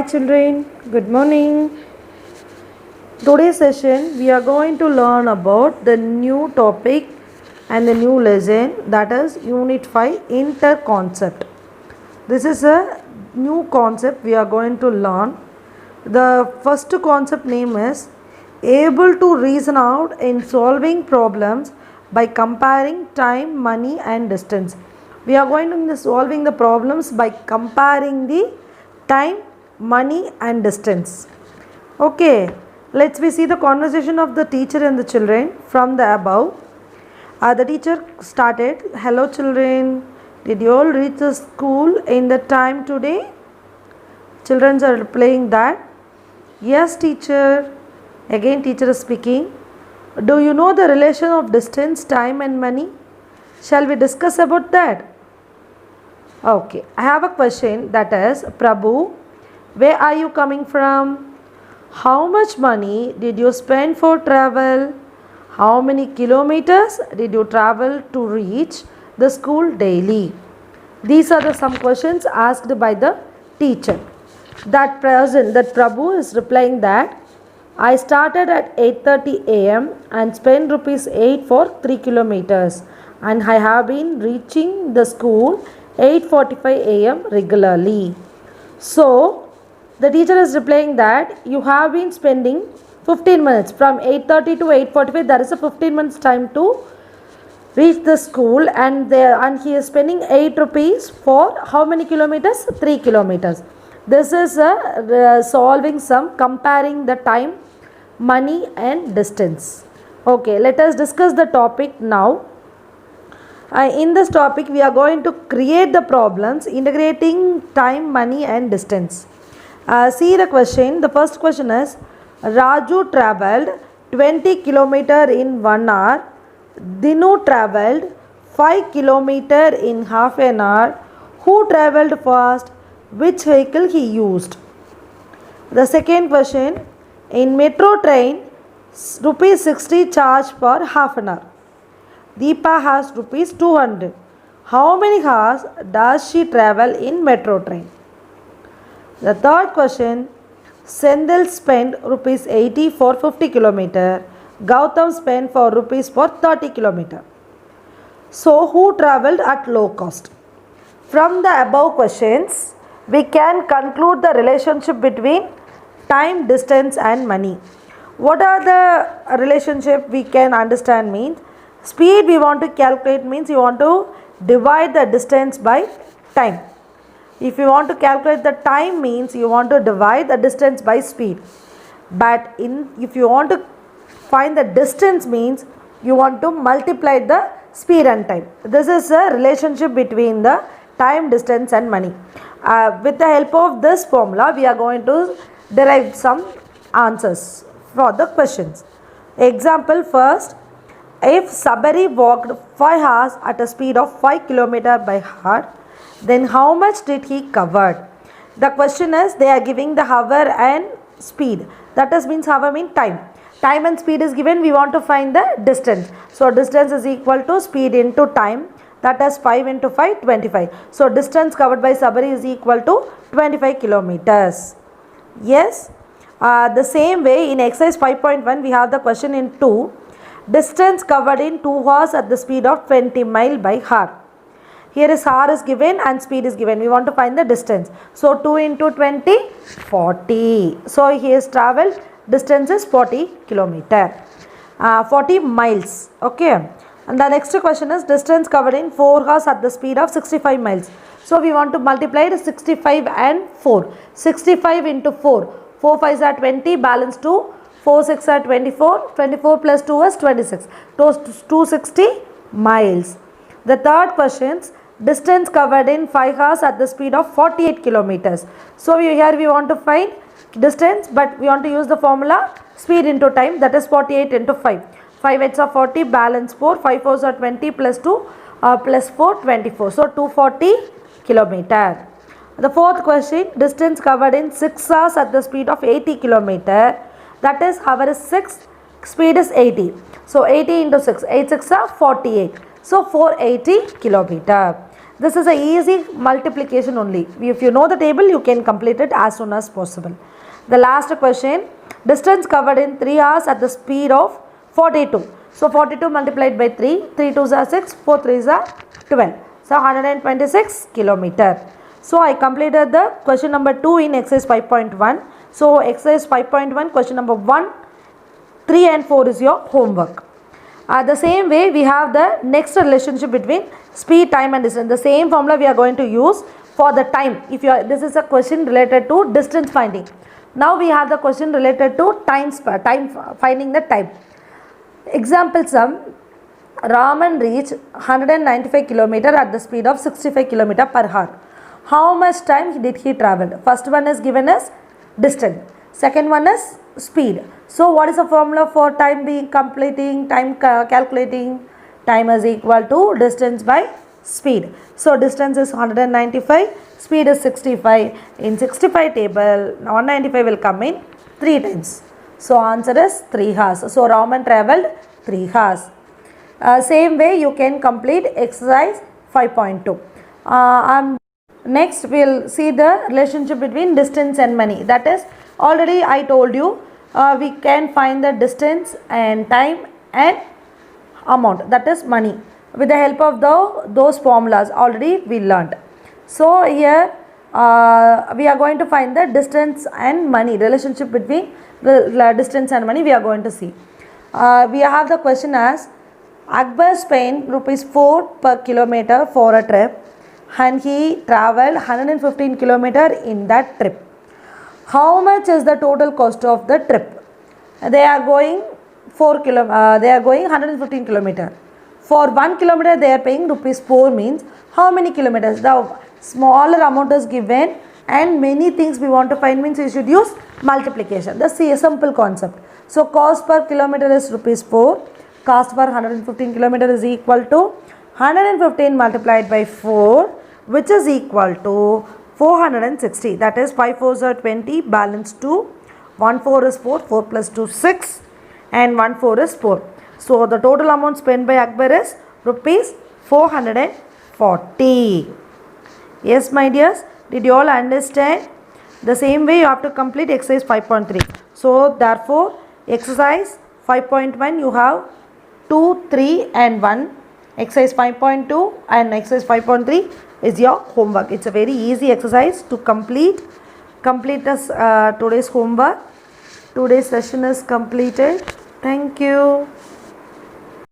children, good morning. Today's session we are going to learn about the new topic and the new lesson, that is Unit 5 Interconcept. This is a new concept we are going to learn. The first concept name is able to reason out in solving problems by comparing time, money and distance. We are going to be solving the problems by comparing the time, money and distance. Okay, let's we see the conversation of the teacher and the children from the above. The teacher started, hello children, did you all reach the school in the time today? Children are replying that, yes teacher. Again teacher is speaking, do you know the relation of distance, time and money? Shall we discuss about that? Okay, I have a question, that is, Prabhu, where are you coming from? How much money did you spend for travel? How many kilometers did you travel to reach the school daily? These are the some questions asked by the teacher. That Prabhu is replying that I started at 8:30 am and spent rupees 8 for 3 kilometers and I have been reaching the school 8:45 am regularly. So the teacher is replying that you have been spending 15 minutes from 8:30 to 8:45. There is a 15 minutes time to reach the school, and he is spending 8 rupees for how many kilometers? 3 kilometers. This is solving some comparing the time, money and distance. Okay, let us discuss the topic now. In this topic we are going to create the problems integrating time, money and distance. See the question. The first question is, Raju travelled 20 km in 1 hour. Dinu travelled 5 km in half an hour. Who travelled fast? Which vehicle he used? The second question, in metro train, rupees 60 charge per half an hour. Deepa has rupees 200. How many hours does she travel in metro train? The third question, Sendil spent rupees 80 for 50 km. Gautam spent for rupees for 30 km. So who travelled at low cost? From the above questions, we can conclude the relationship between time, distance and money. What are the relationship we can understand means, speed we want to calculate means you want to divide the distance by time. If you want to calculate the time means you want to divide the distance by speed. But if you want to find the distance means you want to multiply the speed and time. This is a relationship between the time, distance and money. With the help of this formula we are going to derive some answers for the questions. Example first, if Sabari walked 5 hours at a speed of 5 km by hour, then how much did he cover? The question is, they are giving the hour and speed. That is means hour means time. Time and speed is given, we want to find the distance. So distance is equal to speed into time, that is 5 into 5, 25. So distance covered by Sabari is equal to 25 kilometers. Yes. The same way in exercise 5.1 we have the question in 2. Distance covered in 2 hours at the speed of 20 miles by hour. Here is hour is given and speed is given. We want to find the distance. So 2 into 20, 40. So he has travelled, distance is 40 kilometer. 40 miles. Okay. And the next question is distance covered in 4 hours at the speed of 65 miles. So we want to multiply the 65 and 4. 65 into 4. 4 5s are 20, balance 2. 4 6 are 24. 24 plus 2 is 26. 260 miles. The third question, distance covered in 5 hours at the speed of 48 kilometers. So here we want to find distance, but we want to use the formula speed into time, that is 48 into 5. 5 8s are 40, balance 4. 5 4s are 20 plus 2 plus 4, 24. So 240 kilometer. The fourth question, distance covered in 6 hours at the speed of 80 kilometer. That is hour is 6, speed is 80. So 80 into 6, 8 6 are 48. So 480 kilometer. This is a easy multiplication only. If you know the table, you can complete it as soon as possible. The last question, distance covered in 3 hours at the speed of 42. So 42 multiplied by 3, 3 2s are 6, 4 3s are 12. So 126 kilometer. So I completed the question number 2 in exercise 5.1. So exercise 5.1 question number 1, 3 and 4 is your homework. The same way we have the next relationship between speed, time and distance. The same formula we are going to use for the time. If you are, this is a question related to distance finding. Now we have the question related to time finding the time. Example sum, Raman reached 195 km at the speed of 65 km per hour. How much time did he travel? First one is given as distance. Second one is speed. So what is the formula for time being completing, time calculating? Time is equal to distance by speed. So distance is 195, speed is 65. In 65 table, 195 will come in 3 times. So answer is 3 hours. So Raman traveled 3 hours. Same way you can complete exercise 5.2. Next we will see the relationship between distance and money. That is, already I told you we can find the distance and time and amount, that is money, with the help of those formulas already we learned. So here we are going to find the distance and money, relationship between the distance and money we are going to see. We have the question as Akbar spent ₹4 per kilometer for a trip and he travelled 115 km in that trip. How much is the total cost of the trip? They are going 115 km. For 1 kilometer they are paying ₹4 means how many kilometers? The smaller amount is given and many things we want to find means we should use multiplication. That's a simple concept. So cost per kilometer is ₹4. Cost for 115 km is equal to 115 multiplied by 4, which is equal to 460. That is 5 4s are 20, balance 2. 1 4 is 4, 4 plus 2 6 and 1 4 is 4. So the total amount spent by Akbar is ₹440. Yes my dears, did you all understand? The same way you have to complete exercise 5.3. So therefore exercise 5.1 you have 2, 3 and 1. Exercise 5.2 and exercise 5.3 is your homework. It's a very easy exercise to complete. Complete this today's homework. Today's session is completed. Thank you.